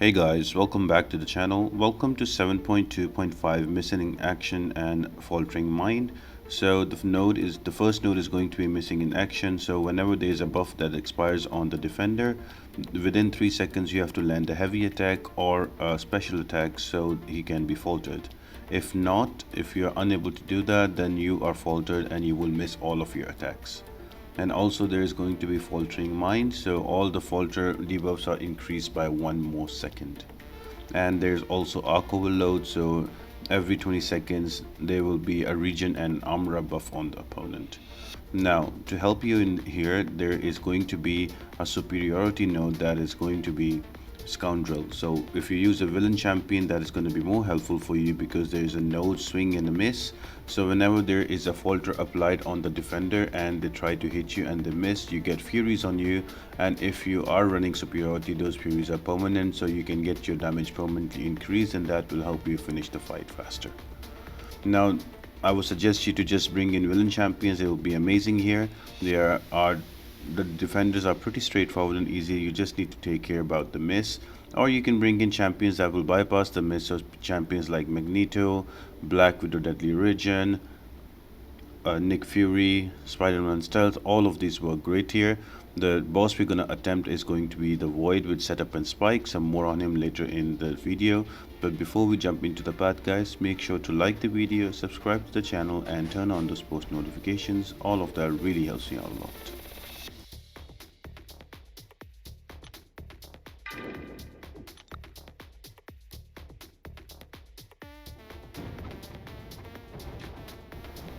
Hey guys, welcome back to the channel. Welcome to 7.2.5 Missing in Action and Faltering Mind. So the first node is going to be missing in action. So whenever there is a buff that expires on the defender, within 3 seconds you have to land a heavy attack or a special attack so he can be faltered. If not, if you are unable to do that, then you are faltered and you will miss all of your attacks. And also there is going to be faltering mind, so all the falter debuffs are increased by 1 more second. And there's also arc overload, so every 20 seconds there will be a region and armor buff on the opponent. Now to help you in here, there is going to be a superiority node that is going to be Scoundrel. So if you use a villain champion, that is going to be more helpful for you because there is a node swing and a miss. So whenever there is a falter applied on the defender and they try to hit you and they miss, you get furies on you. And if you are running superiority, those furies are permanent, so you can get your damage permanently increased, and that will help you finish the fight faster. Now I would suggest you to just bring in villain champions. It will be amazing here. The defenders are pretty straightforward and easy. You just need to take care about the miss, or you can bring in champions that will bypass the miss. So champions like Magneto, Black Widow, Deadly Region, Nick Fury, Spider-Man Stealth, all of these work great here. The boss we're gonna attempt is going to be the Void with setup and spike. Some more on him later in the video. But before we jump into the path, guys, make sure to like the video, subscribe to the channel, and turn on those post notifications. All of that really helps me out a lot.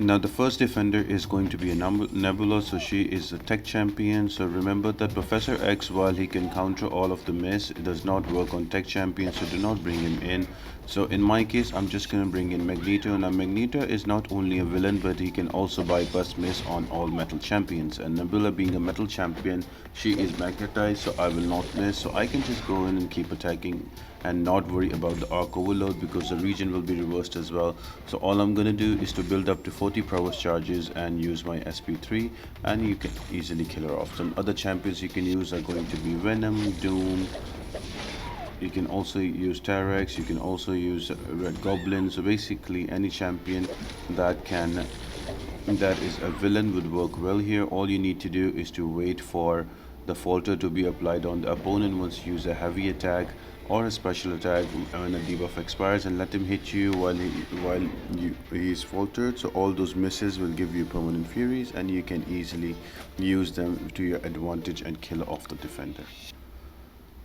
Now the first defender is going to be a Nebula, so she is a tech champion. So remember that Professor X, while he can counter all of the miss, it does not work on tech champions, so do not bring him in. So in my case, I'm just going to bring in Magneto. Now Magneto is not only a villain, but he can also bypass miss on all metal champions. And Nebula, being a metal champion, she is magnetized, so I will not miss. So I can just go in and keep attacking and not worry about the arc overload because the region will be reversed as well. So all I'm going to do is to build up to 40 prowess charges and use my SP3, and you can easily kill her off. Some other champions you can use are going to be Venom, Doom. You can also use T-Rex, you can also use Red Goblin. So basically any champion that is a villain would work well here. All you need to do is to wait for the falter to be applied on the opponent once you use a heavy attack or a special attack when a debuff expires, and let him hit you while he's faltered. So all those misses will give you permanent furies, and you can easily use them to your advantage and kill off the defender.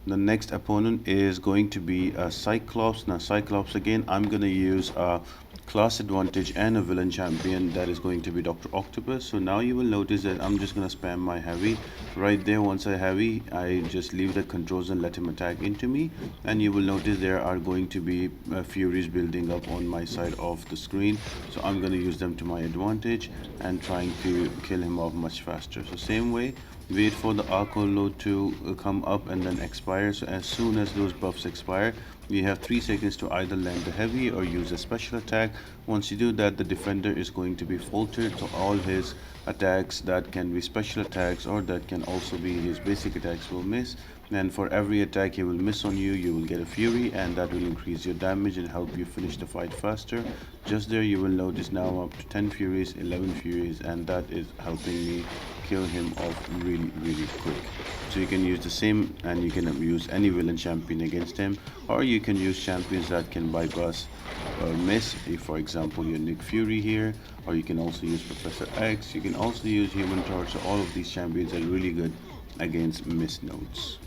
The next opponent is going to be a Cyclops. Now Cyclops, again, I'm going to use a class advantage and a villain champion that is going to be Dr. Octopus. So now you will notice that I'm just going to spam my heavy right there. Once I heavy, I just leave the controls and let him attack into me, and you will notice there are going to be furies building up on my side of the screen. So I'm going to use them to my advantage and trying to kill him off much faster. So same way, wait for the arc load to come up and then expire. So as soon as those buffs expire, you have 3 seconds to either land the heavy or use a special attack. Once you do that, the defender is going to be faltered, so all his attacks that can be special attacks or that can also be his basic attacks will miss. And for every attack he will miss on you, you will get a fury, and that will increase your damage and help you finish the fight faster. Just there you will notice now I'm up to 10 furies, 11 furies, and that is helping me kill him off really quick. So you can use the same, and you can use any villain champion against him, or you can use champions that can bypass or miss, if for example your Nick Fury here, or you can also use Professor X. You can also use Human Torch. So all of these champions are really good against miss nodes.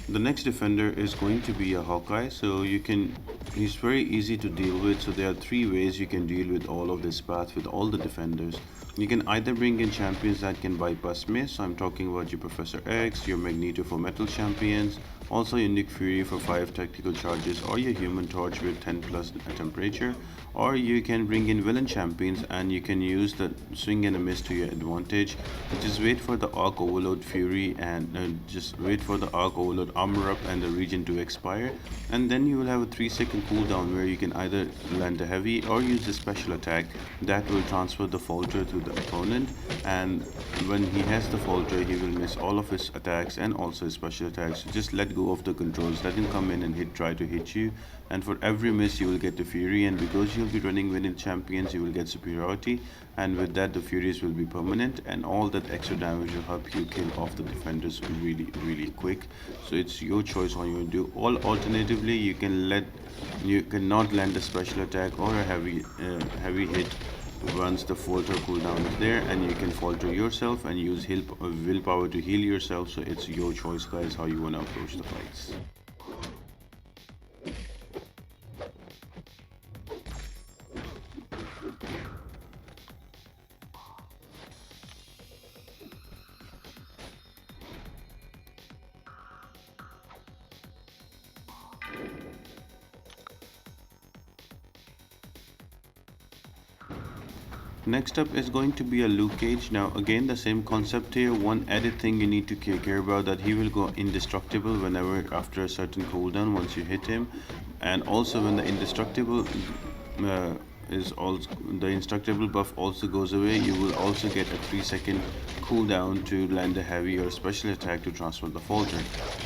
The next defender is going to be a Hawkeye, so you can He's very easy to deal with, so there are three ways you can deal with all of this path with all the defenders. You can either bring in champions that can bypass miss, so I'm talking about your Professor X, your Magneto for metal champions, also your Nick Fury for 5 tactical charges, or your Human Torch with 10 plus temperature, or you can bring in villain champions and you can use the swing and a miss to your advantage. Just wait for the Arc Overload Fury and just wait for the Arc Overload Armor Up and the Regen to expire, and then you will have a 3-second cooldown where you can either land a heavy or use a special attack that will transfer the falter to the opponent, and when he has the falter he will miss all of his attacks and also his special attacks. So just let go of the controls, let him come in and try to hit you, and for every miss you will get the Fury, and because you'll be running winning champions you will get superiority, and with that the Furies will be permanent, and all that extra damage will help you kill off the defenders really quick. So it's your choice what you want to do. Alternatively, you cannot land a special attack or a heavy hit once the falter cooldown is there, and you can falter yourself and use willpower to heal yourself. So it's your choice, guys, how you want to approach the fights. Next up is going to be a Luke Cage. Now again the same concept here. One added thing you need to care about, that he will go indestructible whenever after a certain cooldown once you hit him, and also when the indestructible buff also goes away, you will also get a 3-second cooldown to land a heavy or special attack to transfer the falter,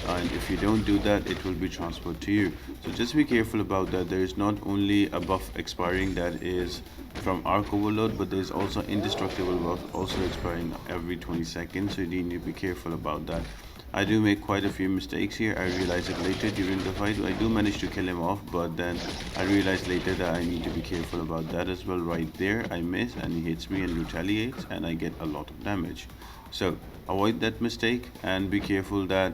and if you don't do that it will be transferred to you. So just be careful about that. There is not only a buff expiring that is from Arc Overload, but there is also indestructible buff also expiring every 20 seconds, so you need to be careful about that. I do make quite a few mistakes here. I realize it later during the fight. I do manage to kill him off, but then I realize later that I need to be careful about that as well. Right there I miss and he hits me and retaliates and I get a lot of damage. So avoid that mistake and be careful that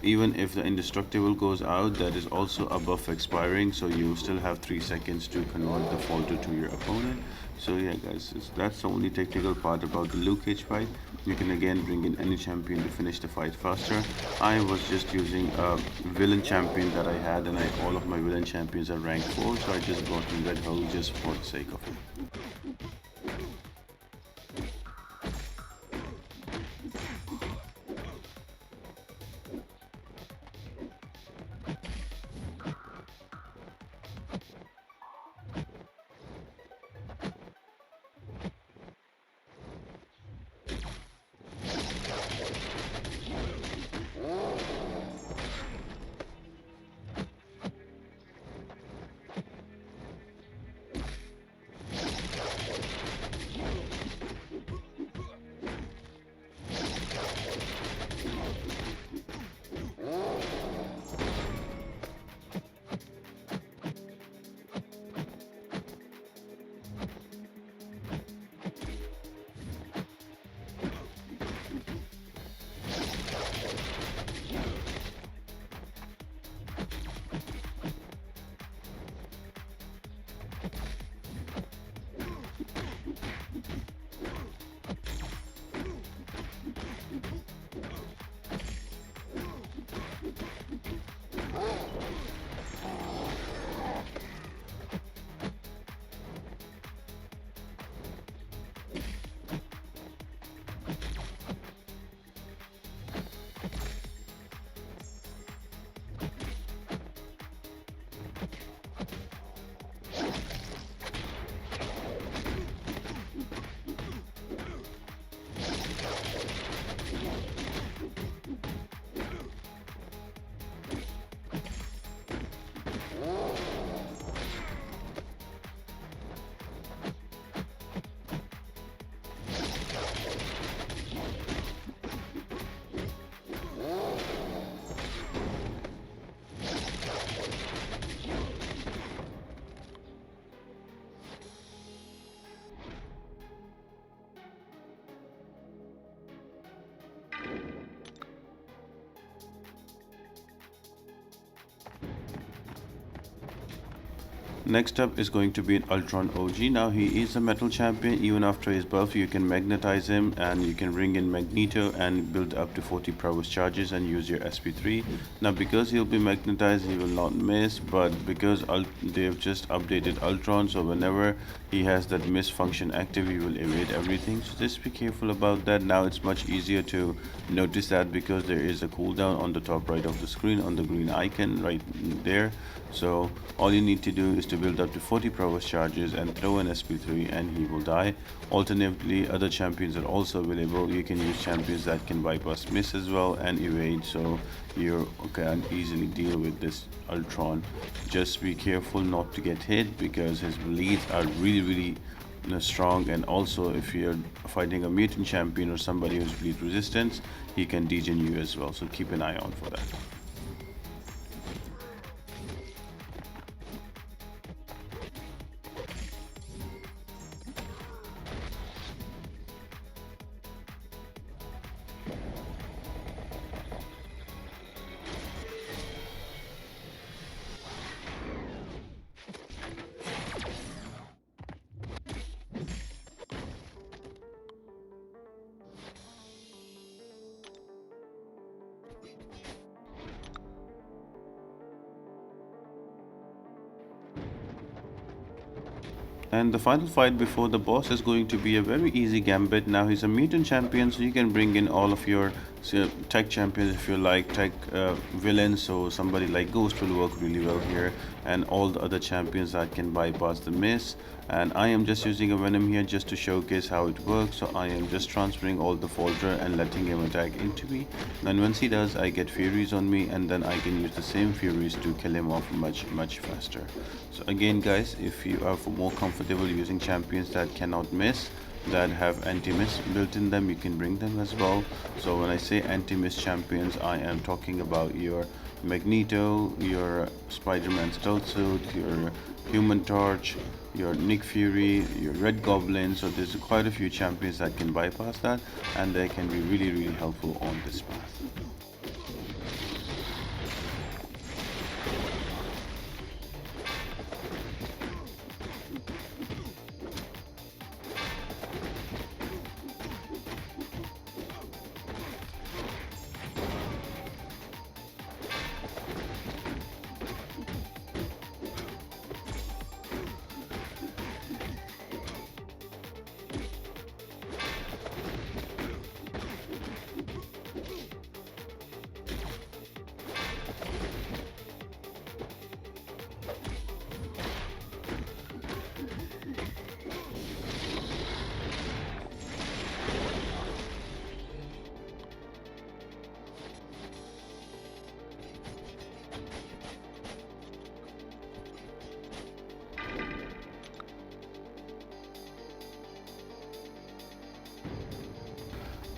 even if the indestructible goes out, that is also a buff expiring, so you still have 3 seconds to convert the falter to your opponent. So yeah guys, that's the only technical part about the Luke Cage fight. You can again bring in any champion to finish the fight faster. I was just using a villain champion that I had, and all of my villain champions are rank 4, so I just brought in Red Hull just for the sake of it. Next up is going to be an Ultron OG. Now he is a metal champion. Even after his buff, you can magnetize him and you can bring in Magneto and build up to 40 prowess charges and use your SP3. Now because he'll be magnetized, he will not miss, but because they've just updated Ultron, so whenever he has that miss function active, he will evade everything. So just be careful about that. Now it's much easier to notice that because there is a cooldown on the top right of the screen on the green icon right there. So all you need to do is to build up to 40 prowess charges and throw an SP3 and he will die. Alternatively, other champions are also available. You can use champions that can bypass miss as well and evade, so you can easily deal with this Ultron. Just be careful not to get hit because his bleeds are really strong, and also if you're fighting a mutant champion or somebody who's bleed resistance, he can degen you as well, so keep an eye on for that. And the final fight before the boss is going to be a very easy Gambit. Now he's a mutant champion, so you can bring in all of your tech champions if you like, tech villains, so somebody like Ghost will work really well here, and all the other champions that can bypass the miss. And I am just using a Venom here just to showcase how it works, so I am just transferring all the Falter and letting him attack into me. And once he does, I get Furies on me, and then I can use the same Furies to kill him off much faster. So again guys, if you are more comfortable using champions that cannot miss, that have anti-miss built in them, you can bring them as well. So when I say anti-miss champions, I am talking about your Magneto, your Spider-Man stealth suit, your Human Torch, your Nick Fury, your Red Goblin. So there's quite a few champions that can bypass that, and they can be really helpful on this path.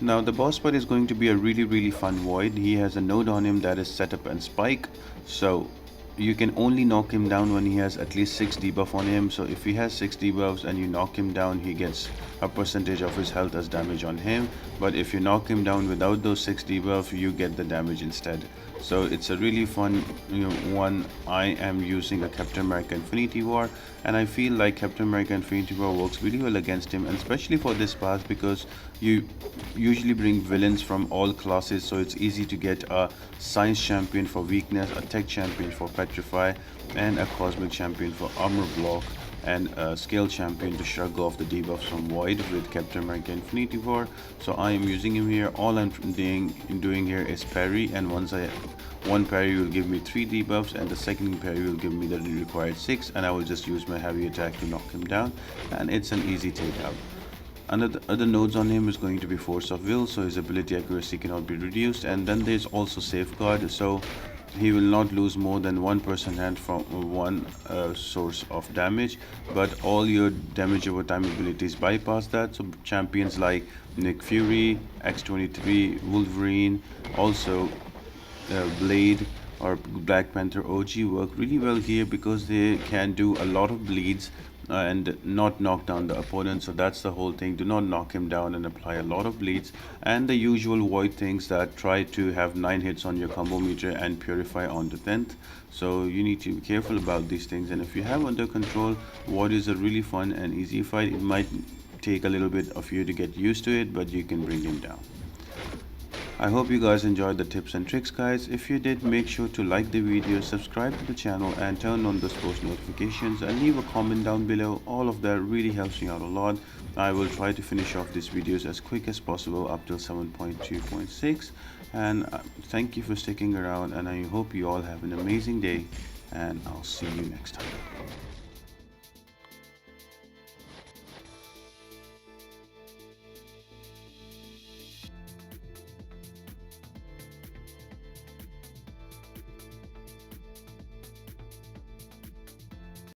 Now the boss fight is going to be a really fun Void. He has a node on him that is Setup and Spike, so you can only knock him down when he has at least 6 debuff on him. So if he has 6 debuffs and you knock him down, he gets a percentage of his health as damage on him, but if you knock him down without those 6 debuff, you get the damage instead. So it's a really fun one. I am using a Captain America Infinity War, and I feel like Captain America Infinity War works really well against him, and especially for this path because you usually bring villains from all classes, so it's easy to get a science champion for weakness, a tech champion for petrify, and a cosmic champion for armor block, and a scale champion to shrug off the debuffs from Void with Captain America Infinity War. So I am using him here. All I'm doing here is parry, and one parry will give me 3 debuffs, and the second parry will give me the required 6, and I will just use my heavy attack to knock him down, and it's an easy takeout. Another other nodes on him is going to be Force of Will, so his ability accuracy cannot be reduced, and then there's also Safeguard, so he will not lose more than 1% hand from one source of damage, but all your damage over time abilities bypass that. So champions like Nick Fury, X-23, Wolverine, also Blade or Black Panther OG work really well here because they can do a lot of bleeds and not knock down the opponent. So that's the whole thing. Do not knock him down and apply a lot of bleeds, and the usual void things that try to have 9 hits on your combo meter and purify on the 10th. So you need to be careful about these things, and if you have under control, void is a really fun and easy fight. It might take a little bit of you to get used to it, but you can bring him down. I hope you guys enjoyed the tips and tricks, guys. If you did, make sure to like the video, subscribe to the channel, and turn on those post notifications, and leave a comment down below. All of that really helps me out a lot. I will try to finish off these videos as quick as possible up till 7.2.6, and thank you for sticking around, and I hope you all have an amazing day, and I'll see you next time.